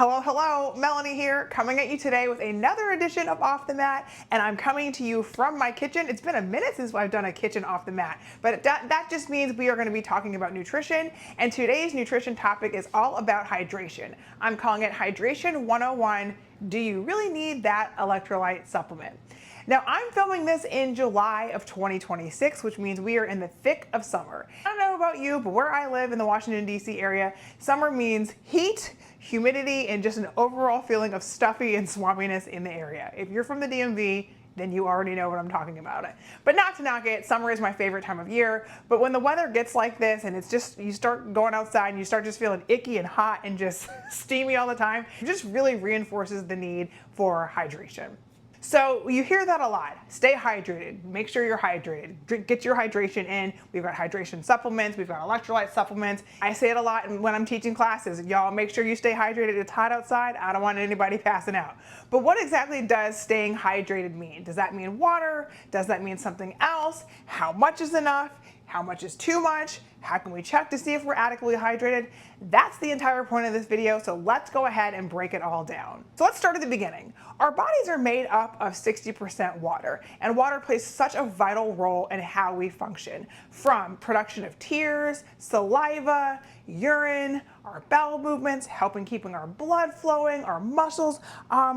Hello, hello, Melanie here, coming at you today with another edition of Off the Mat, and I'm coming to you from my kitchen. It's been a minute since I've done a kitchen off the mat, but that just means we are going to be talking about nutrition, and today's nutrition topic is all about hydration. I'm calling it Hydration 101. Do you really need that electrolyte supplement? Now, I'm filming this in July of 2026, which means we are in the thick of summer. I don't know about you, but where I live in the Washington, D.C. area, summer means heat, humidity, and just an overall feeling of stuffy and swampiness in the area. If you're from the DMV, then you already know what I'm talking about. But not to knock it, summer is my favorite time of year, but when the weather gets like this and it's just, you start going outside and you start just feeling icky and hot and just steamy all the time, it just really reinforces the need for hydration. So you hear that a lot. Stay hydrated. Make sure you're hydrated. Get your hydration in. We've got hydration supplements. We've got electrolyte supplements. I say it a lot when I'm teaching classes. Y'all make sure you stay hydrated. It's hot outside. I don't want anybody passing out. But what exactly does staying hydrated mean? Does that mean water? Does that mean something else? How much is enough? How much is too much? How can we check to see if we're adequately hydrated? That's the entire point of this video, so let's go ahead and break it all down. So let's start at the beginning. Our bodies are made up of 60% water, and water plays such a vital role in how we function, from production of tears, saliva, urine, our bowel movements, helping keeping our blood flowing, our muscles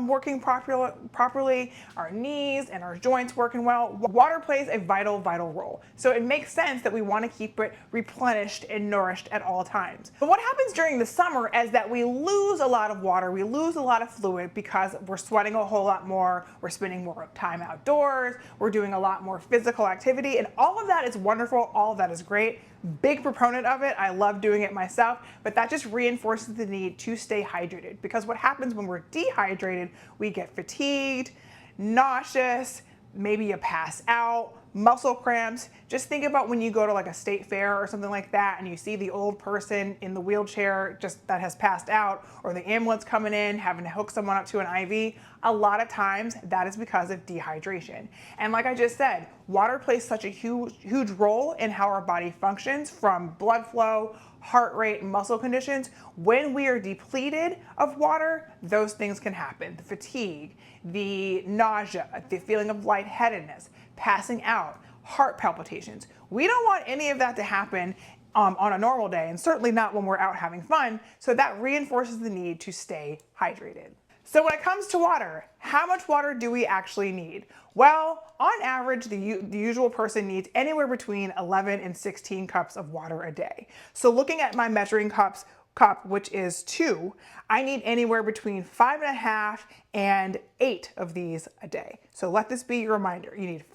working properly, our knees and our joints working well. Water plays a vital role. So it makes sense that we want to keep it replenished and nourished at all times. But what happens during the summer is that we lose a lot of water, we lose a lot of fluid because we're sweating a whole lot more, we're spending more time outdoors, we're doing a lot more physical activity, and all of that is wonderful, all of that is great. Big proponent of it. I love doing it myself, but that just reinforces the need to stay hydrated, because what happens when we're dehydrated, we get fatigued, nauseous, maybe you pass out, muscle cramps. Just think about when you go to like a state fair or something like that and you see the old person in the wheelchair just that has passed out, or the ambulance coming in having to hook someone up to an IV. A lot of times that is because of dehydration. And like I just said, water plays such a huge role in how our body functions, from blood flow, heart rate, muscle conditions. When we are depleted of water, those things can happen. The fatigue, the nausea, the feeling of lightheadedness, passing out, heart palpitations. We don't want any of that to happen on a normal day, and certainly not when we're out having fun. So that reinforces the need to stay hydrated. So when it comes to water, how much water do we actually need? Well, on average, the usual person needs anywhere between 11 and 16 cups of water a day. So looking at my measuring cup, which is 2, I need anywhere between 5.5 and 8 of these a day. So let this be your reminder. You need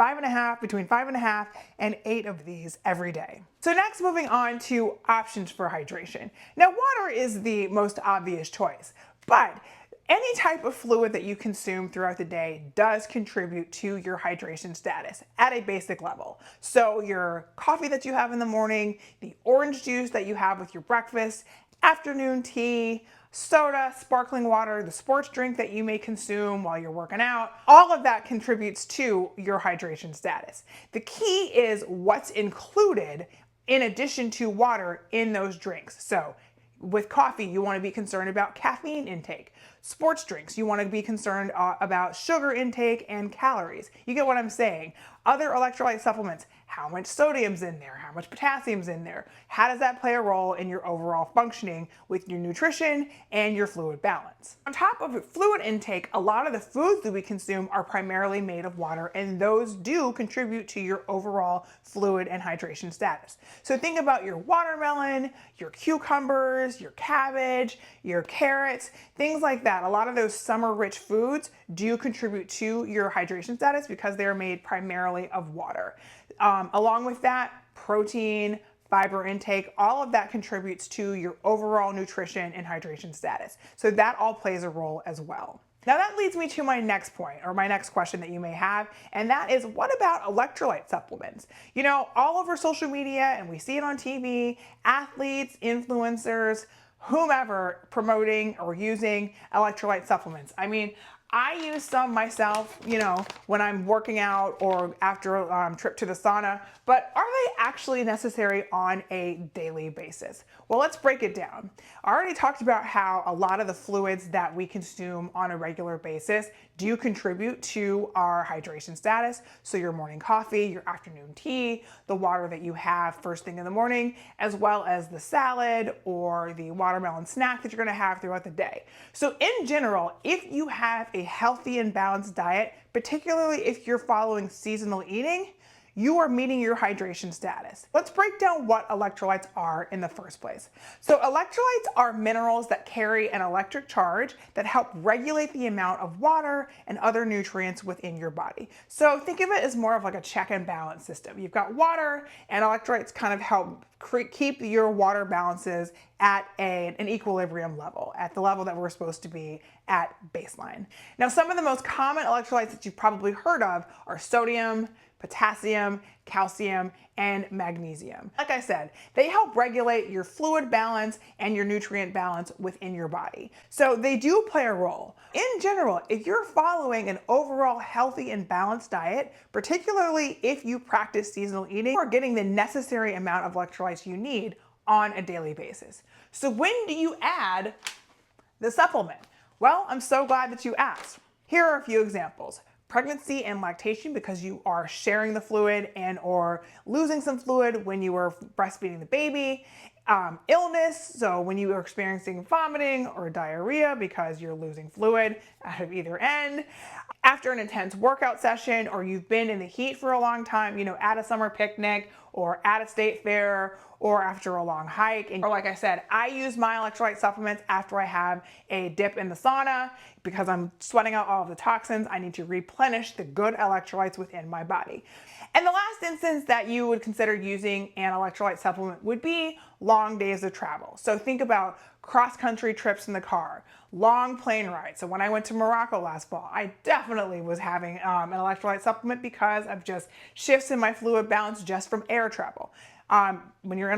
between 5.5 and 8 of these every day. So next, moving on to options for hydration. Now, water is the most obvious choice, but any type of fluid that you consume throughout the day does contribute to your hydration status at a basic level. So your coffee that you have in the morning, the orange juice that you have with your breakfast, afternoon tea, soda, sparkling water, the sports drink that you may consume while you're working out, all of that contributes to your hydration status. The key is what's included in addition to water in those drinks. So with coffee, you want to be concerned about caffeine intake. Sports drinks, you want to be concerned about sugar intake and calories. You get what I'm saying. Other electrolyte supplements, how much sodium's in there, how much potassium's in there. How does that play a role in your overall functioning with your nutrition and your fluid balance? On top of fluid intake, a lot of the foods that we consume are primarily made of water, and those do contribute to your overall fluid and hydration status. So think about your watermelon, your cucumbers, your cabbage, your carrots, things like that. A lot of those summer-rich foods do contribute to your hydration status because they're made primarily of water. Along with that, protein, fiber intake, all of that contributes to your overall nutrition and hydration status. So that all plays a role as well. Now that leads me to my next point, or my next question that you may have, and that is, what about electrolyte supplements? You know, all over social media, and we see it on TV, athletes, influencers, whomever promoting or using electrolyte supplements. I mean, I use some myself, when I'm working out or after a trip to the sauna, but are they actually necessary on a daily basis? Well, let's break it down. I already talked about how a lot of the fluids that we consume on a regular basis do contribute to our hydration status. So your morning coffee, your afternoon tea, the water that you have first thing in the morning, as well as the salad or the watermelon snack that you're gonna have throughout the day. So in general, if you have a healthy and balanced diet, particularly if you're following seasonal eating, you are meeting your hydration status. Let's break down what electrolytes are in the first place. So electrolytes are minerals that carry an electric charge that help regulate the amount of water and other nutrients within your body. So think of it as more of like a check and balance system. You've got water, and electrolytes kind of help keep your water balances at an equilibrium level, at the level that we're supposed to be at baseline. Now, some of the most common electrolytes that you've probably heard of are sodium, potassium, calcium, and magnesium. Like I said, they help regulate your fluid balance and your nutrient balance within your body. So they do play a role. In general, if you're following an overall healthy and balanced diet, particularly if you practice seasonal eating, you are getting the necessary amount of electrolytes you need on a daily basis. So when do you add the supplement? Well, I'm so glad that you asked. Here are a few examples. Pregnancy and lactation, because you are sharing the fluid and or losing some fluid when you are breastfeeding the baby. Illness, so when you are experiencing vomiting or diarrhea because you're losing fluid out of either end. After an intense workout session, or you've been in the heat for a long time, at a summer picnic or at a state fair, or after a long hike. Or like I said, I use my electrolyte supplements after I have a dip in the sauna because I'm sweating out all of the toxins. I need to replenish the good electrolytes within my body. And the last instance that you would consider using an electrolyte supplement would be long days of travel. So think about cross-country trips in the car, long plane rides. So when I went to Morocco last fall, I definitely was having an electrolyte supplement because of just shifts in my fluid balance just from air travel. When you're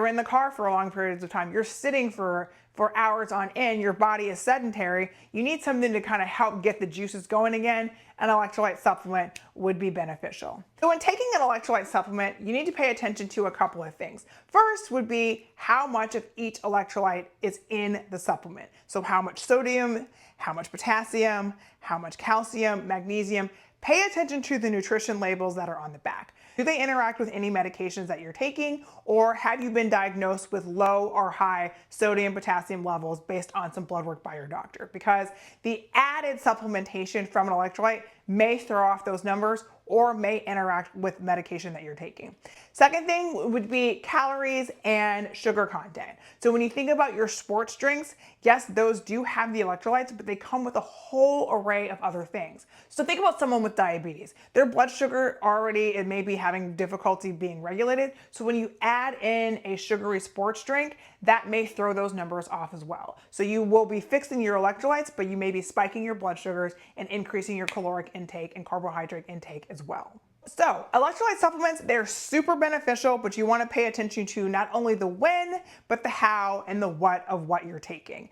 in the car for long periods of time, you're sitting for hours on end, your body is sedentary, you need something to kind of help get the juices going again. An electrolyte supplement would be beneficial. So when taking an electrolyte supplement, you need to pay attention to a couple of things. First would be how much of each electrolyte is in the supplement. So how much sodium, how much potassium, how much calcium, magnesium. Pay attention to the nutrition labels that are on the back. Do they interact with any medications that you're taking, or have you been diagnosed with low or high sodium, potassium levels based on some blood work by your doctor? Because the added supplementation from an electrolyte may throw off those numbers or may interact with medication that you're taking. Second thing would be calories and sugar content. So when you think about your sports drinks, yes, those do have the electrolytes, but they come with a whole array of other things. So think about someone with diabetes. Their blood sugar already, it may be having difficulty being regulated. So when you add in a sugary sports drink, that may throw those numbers off as well. So you will be fixing your electrolytes, but you may be spiking your blood sugars and increasing your caloric intake and carbohydrate intake as well. So electrolyte supplements, they're super beneficial, but you want to pay attention to not only the when, but the how and the what of what you're taking.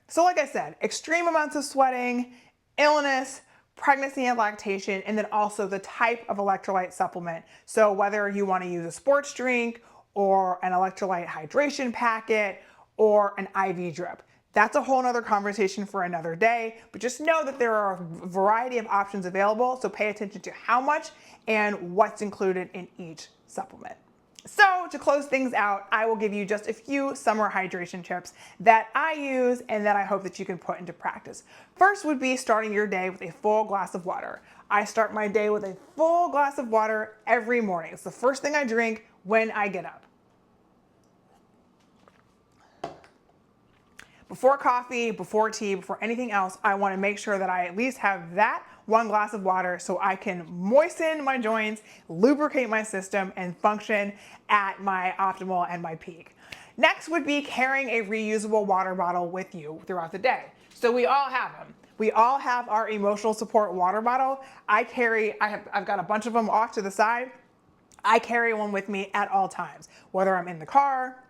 So like I said, extreme amounts of sweating, illness, pregnancy and lactation, and then also the type of electrolyte supplement. So whether you want to use a sports drink or an electrolyte hydration packet or an IV drip. That's a whole nother conversation for another day, but just know that there are a variety of options available, so pay attention to how much and what's included in each supplement. So to close things out, I will give you just a few summer hydration tips that I use and that I hope that you can put into practice. First would be starting your day with a full glass of water. I start my day with a full glass of water every morning. It's the first thing I drink when I get up. Before coffee, before tea, before anything else, I want to make sure that I at least have that one glass of water so I can moisten my joints, lubricate my system, and function at my optimal and my peak. Next would be carrying a reusable water bottle with you throughout the day. So we all have them. We all have our emotional support water bottle. I've got a bunch of them off to the side. I carry one with me at all times, whether I'm in the car,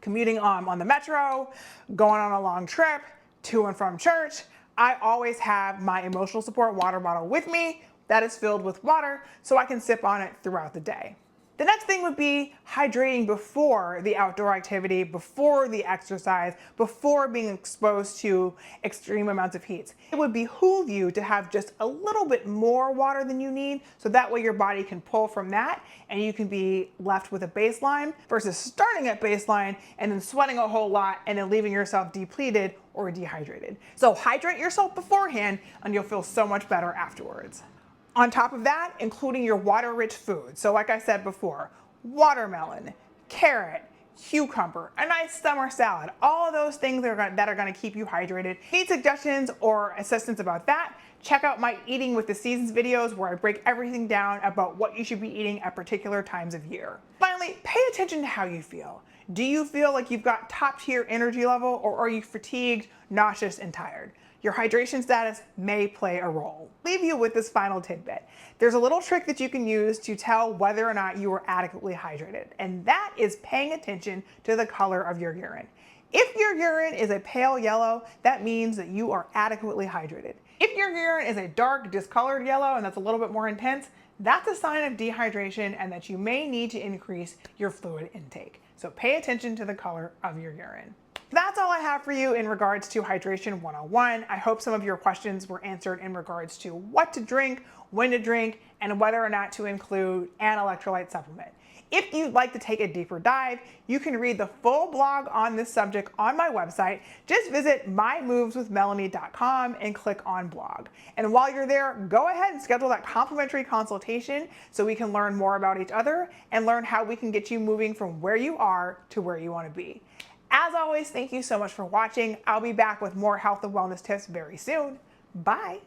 commuting on the metro, going on a long trip, to and from church. I always have my emotional support water bottle with me that is filled with water so I can sip on it throughout the day. The next thing would be hydrating before the outdoor activity, before the exercise, before being exposed to extreme amounts of heat. It would behoove you to have just a little bit more water than you need, so that way your body can pull from that and you can be left with a baseline versus starting at baseline and then sweating a whole lot and then leaving yourself depleted or dehydrated. So hydrate yourself beforehand and you'll feel so much better afterwards. On top of that, including your water-rich food. So like I said before, watermelon, carrot, cucumber, a nice summer salad, all of those things that are gonna keep you hydrated. Need suggestions or assistance about that? Check out my Eating with the Seasons videos where I break everything down about what you should be eating at particular times of year. Finally, pay attention to how you feel. Do you feel like you've got top tier energy level, or are you fatigued, nauseous, and tired? Your hydration status may play a role. Leave you with this final tidbit. There's a little trick that you can use to tell whether or not you are adequately hydrated, and that is paying attention to the color of your urine. If your urine is a pale yellow, that means that you are adequately hydrated. If your urine is a dark discolored yellow and that's a little bit more intense, that's a sign of dehydration and that you may need to increase your fluid intake. So pay attention to the color of your urine. That's all I have for you in regards to Hydration 101. I hope some of your questions were answered in regards to what to drink, when to drink, and whether or not to include an electrolyte supplement. If you'd like to take a deeper dive, you can read the full blog on this subject on my website. Just visit mymoveswithmelanie.com and click on blog. And while you're there, go ahead and schedule that complimentary consultation so we can learn more about each other and learn how we can get you moving from where you are to where you want to be. As always, thank you so much for watching. I'll be back with more health and wellness tips very soon. Bye.